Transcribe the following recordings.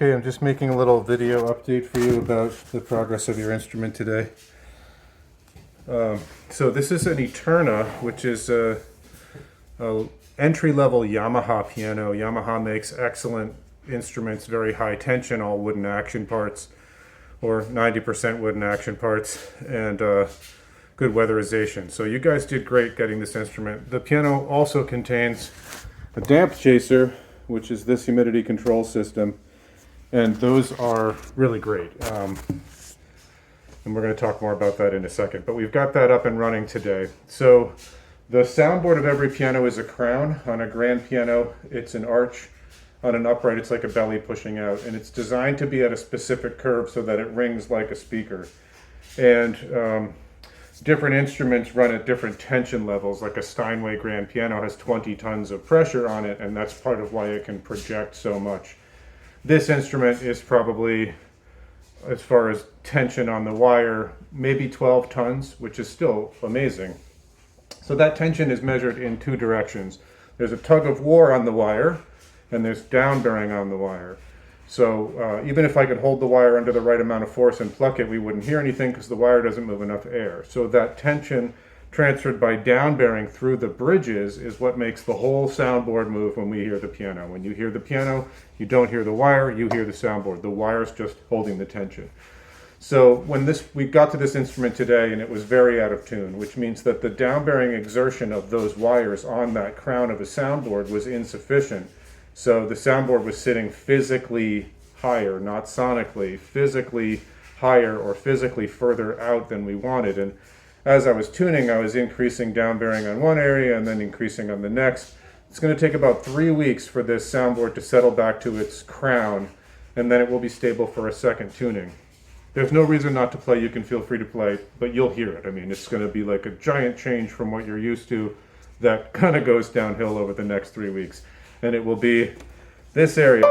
Okay, I'm just making a little video update for you about the progress of your instrument today. So this is an Eterna, which is a entry-level Yamaha piano. Yamaha makes excellent instruments, very high tension, all wooden action parts, or 90% wooden action parts, and good weatherization. So you guys did great getting this instrument. The piano also contains a damp chaser, which is this humidity control system. And those are really great. And we're going to talk more about that in a second. But we've got that up and running today. So the soundboard of every piano is a crown. On a grand piano, it's an arch. On an upright, it's like a belly pushing out. And it's designed to be at a specific curve so that it rings like a speaker. And different instruments run at different tension levels. Like a Steinway grand piano has 20 tons of pressure on it, and that's part of why it can project so much. This instrument is probably, as far as tension on the wire, maybe 12 tons, which is still amazing. So that tension is measured in two directions. There's a tug of war on the wire, and there's down bearing on the wire. So even if I could hold the wire under the right amount of force and pluck it, we wouldn't hear anything because the wire doesn't move enough air. So that tension transferred by down bearing through the bridges is what makes the whole soundboard move when we hear the piano. When you hear the piano, you don't hear the wire, you hear the soundboard. The wire's just holding the tension. So when we got to this instrument today and it was very out of tune, which means that the down bearing exertion of those wires on that crown of a soundboard was insufficient. So the soundboard was sitting physically higher, not sonically, physically higher or physically further out than we wanted. And as I was tuning, I was increasing down bearing on one area and then increasing on the next. It's going to take about 3 weeks for this soundboard to settle back to its crown, and then it will be stable for a second tuning. There's no reason not to play. You can feel free to play, but you'll hear it. I mean, it's going to be like a giant change from what you're used to that kind of goes downhill over the next 3 weeks. And it will be this area.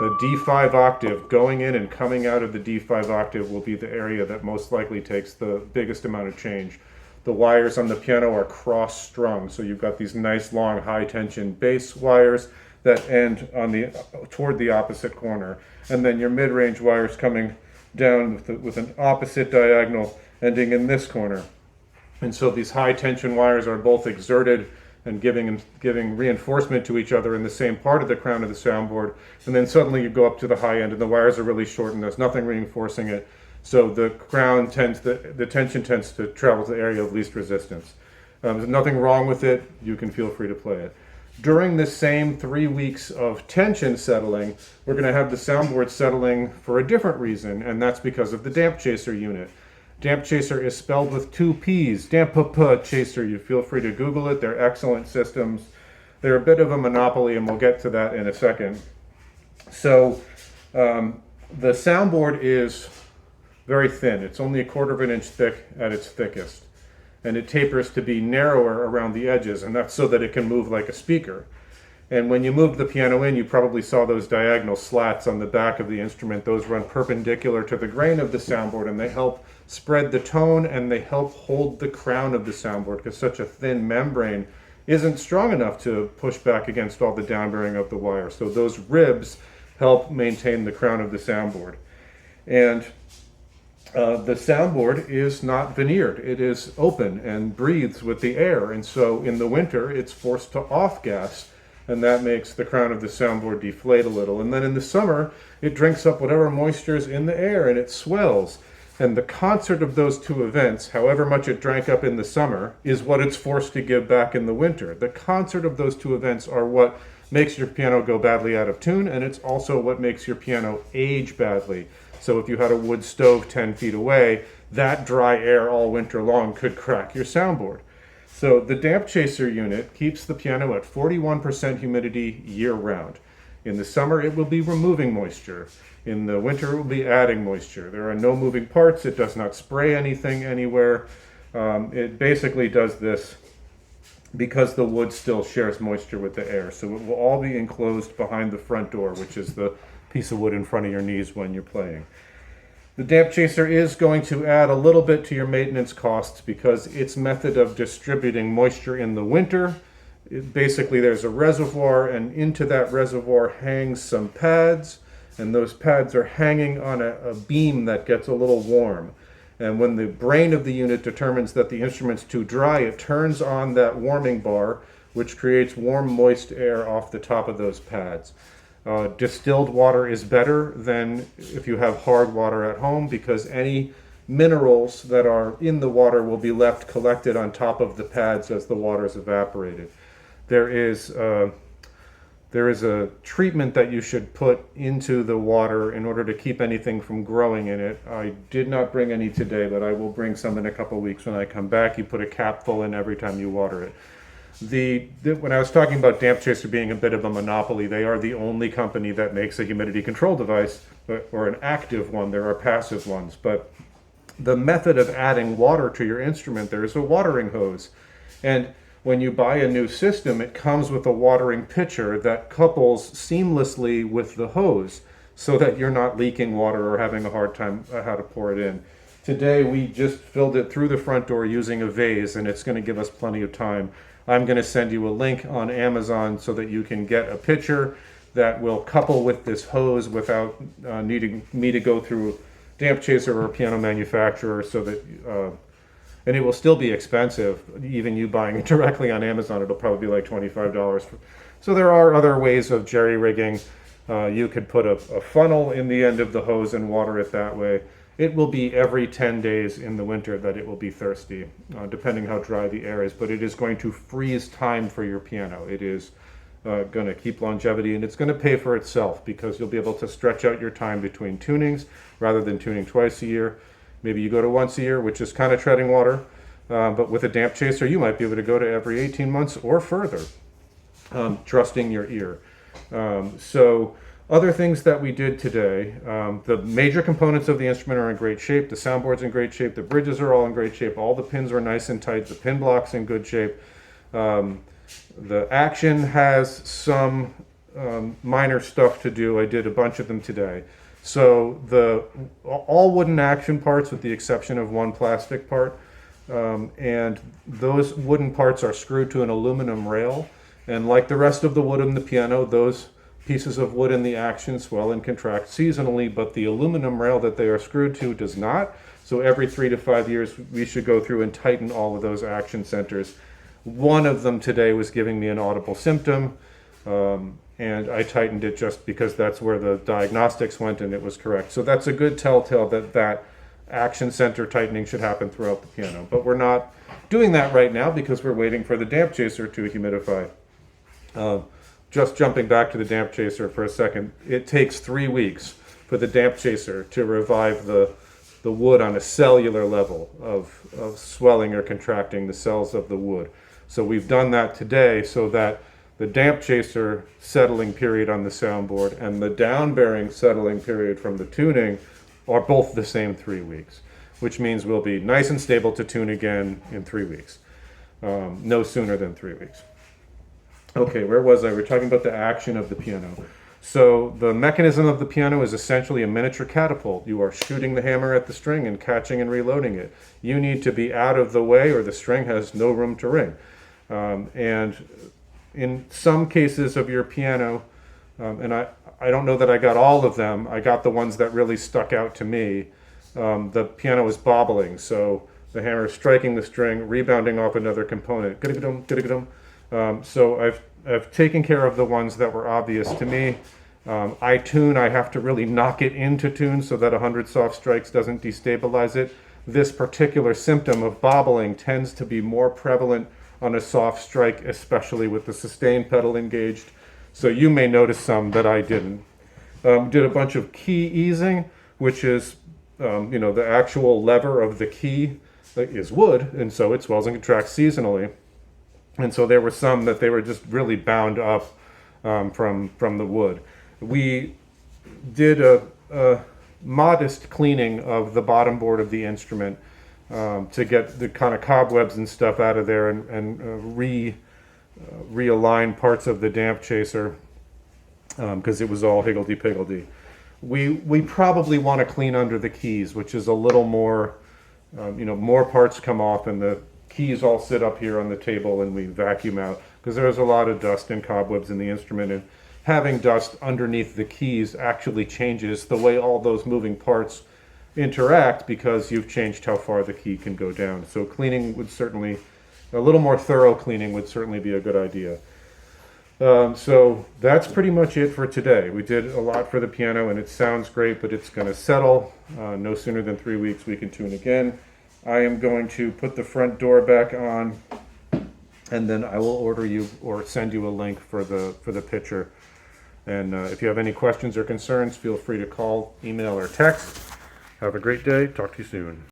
The D5 octave, going in and coming out of the D5 octave, will be the area that most likely takes the biggest amount of change. The wires on the piano are cross-strung, so you've got these nice long high-tension bass wires that end toward the opposite corner, and then your mid-range wires coming down with an opposite diagonal ending in this corner. And so these high-tension wires are both exerted and giving reinforcement to each other in the same part of the crown of the soundboard, and then suddenly you go up to the high end and the wires are really short and there's nothing reinforcing it, so the tension tends to travel to the area of least resistance. There's nothing wrong with it. You can feel free to play it. During the same 3 weeks of tension settling, we're going to have the soundboard settling for a different reason, and that's because of the damp chaser unit. Damp chaser is spelled with 2 P's, damp chaser. You feel free to Google it. They're excellent systems. They're a bit of a monopoly, and we'll get to that in a second. So the soundboard is very thin. It's only 1/4 inch thick at its thickest. And it tapers to be narrower around the edges, and that's so that it can move like a speaker. And when you moved the piano in, you probably saw those diagonal slats on the back of the instrument. Those run perpendicular to the grain of the soundboard, and they help spread the tone, and they help hold the crown of the soundboard, because such a thin membrane isn't strong enough to push back against all the down bearing of the wire. So those ribs help maintain the crown of the soundboard. And the soundboard is not veneered. It is open and breathes with the air, and so in the winter it's forced to off-gas, and that makes the crown of the soundboard deflate a little. And then in the summer, it drinks up whatever moisture is in the air and it swells. And the concert of those two events, however much it drank up in the summer, is what it's forced to give back in the winter. The concert of those two events are what makes your piano go badly out of tune, and it's also what makes your piano age badly. So if you had a wood stove 10 feet away, that dry air all winter long could crack your soundboard. So the damp chaser unit keeps the piano at 41% humidity year-round. In the summer, it will be removing moisture. In the winter, it will be adding moisture. There are no moving parts. It does not spray anything anywhere. It basically does this because the wood still shares moisture with the air. So it will all be enclosed behind the front door, which is the piece of wood in front of your knees when you're playing. The damp chaser is going to add a little bit to your maintenance costs because its method of distributing moisture in the winter, basically there's a reservoir, and into that reservoir hangs some pads, and those pads are hanging on a beam that gets a little warm. And when the brain of the unit determines that the instrument's too dry, it turns on that warming bar, which creates warm, moist air off the top of those pads. Distilled water is better than if you have hard water at home, because any minerals that are in the water will be left collected on top of the pads as the water is evaporated. There is a treatment that you should put into the water in order to keep anything from growing in it. I did not bring any today, but I will bring some in a couple weeks when I come back. You put a capful in every time you water it. When I was talking about Damp Chaser being a bit of a monopoly, they are the only company that makes a humidity control device, or an active one. There are passive ones, but the method of adding water to your instrument, there is a watering hose. And when you buy a new system, it comes with a watering pitcher that couples seamlessly with the hose so that you're not leaking water or having a hard time how to pour it in. Today, we just filled it through the front door using a vase, and it's going to give us plenty of time. I'm going to send you a link on Amazon so that you can get a pitcher that will couple with this hose without needing me to go through Damp Chaser or a piano manufacturer, so that and it will still be expensive. Even you buying it directly on Amazon, it'll probably be like $25. So there are other ways of jerry rigging. You could put a funnel in the end of the hose and water it that way. It will be every 10 days in the winter that it will be thirsty, depending how dry the air is. But it is going to freeze time for your piano. It is going to keep longevity, and it's going to pay for itself, because you'll be able to stretch out your time between tunings rather than tuning twice a year. Maybe you go to once a year, which is kind of treading water, but with a Damp Chaser, you might be able to go to every 18 months or further, trusting your ear. So other things that we did today, the major components of the instrument are in great shape. The soundboard's in great shape. The bridges are all in great shape. All the pins are nice and tight. The pin block's in good shape. The action has some minor stuff to do. I did a bunch of them today. So all wooden action parts, with the exception of one plastic part, and those wooden parts are screwed to an aluminum rail. And like the rest of the wood in the piano, those pieces of wood in the action swell and contract seasonally, but the aluminum rail that they are screwed to does not. So every 3 to 5 years, we should go through and tighten all of those action centers. One of them today was giving me an audible symptom, and I tightened it just because that's where the diagnostics went, and it was correct. So that's a good telltale that action center tightening should happen throughout the piano. But we're not doing that right now because we're waiting for the Damp Chaser to humidify. Just jumping back to the Damp Chaser for a second, it takes 3 weeks for the Damp Chaser to revive the wood on a cellular level of swelling or contracting the cells of the wood. So we've done that today, so that the Damp Chaser settling period on the soundboard and the down-bearing settling period from the tuning are both the same 3 weeks, which means we'll be nice and stable to tune again in 3 weeks. No sooner than 3 weeks. Okay, where was I? We're talking about the action of the piano. So the mechanism of the piano is essentially a miniature catapult. You are shooting the hammer at the string and catching and reloading it. You need to be out of the way, or the string has no room to ring. And in some cases of your piano, and I don't know that I got all of them, I got the ones that really stuck out to me. The piano is bobbling, so the hammer is striking the string, rebounding off another component. So I've taken care of the ones that were obvious to me. I have to really knock it into tune so that 100 soft strikes doesn't destabilize it. This particular symptom of bobbling tends to be more prevalent on a soft strike, especially with the sustain pedal engaged. So you may notice some that I didn't. Did a bunch of key easing, which is, the actual lever of the key is wood, and so it swells and contracts seasonally. And so there were some that they were just really bound up from the wood. We did a modest cleaning of the bottom board of the instrument to get the kind of cobwebs and stuff out of there, and realign parts of the Damp Chaser because it was all higgledy-piggledy. We probably want to clean under the keys, which is a little more, more parts come off, and the keys all sit up here on the table, and we vacuum out because there's a lot of dust and cobwebs in the instrument, and having dust underneath the keys actually changes the way all those moving parts interact, because you've changed how far the key can go down. So cleaning would certainly, a little more thorough cleaning would certainly be a good idea. So that's pretty much it for today. We did a lot for the piano, and it sounds great, but it's going to settle. No sooner than 3 weeks we can tune again. I am going to put the front door back on, and then I will order you or send you a link for the picture. And if you have any questions or concerns, feel free to call, email, or text. Have a great day. Talk to you soon.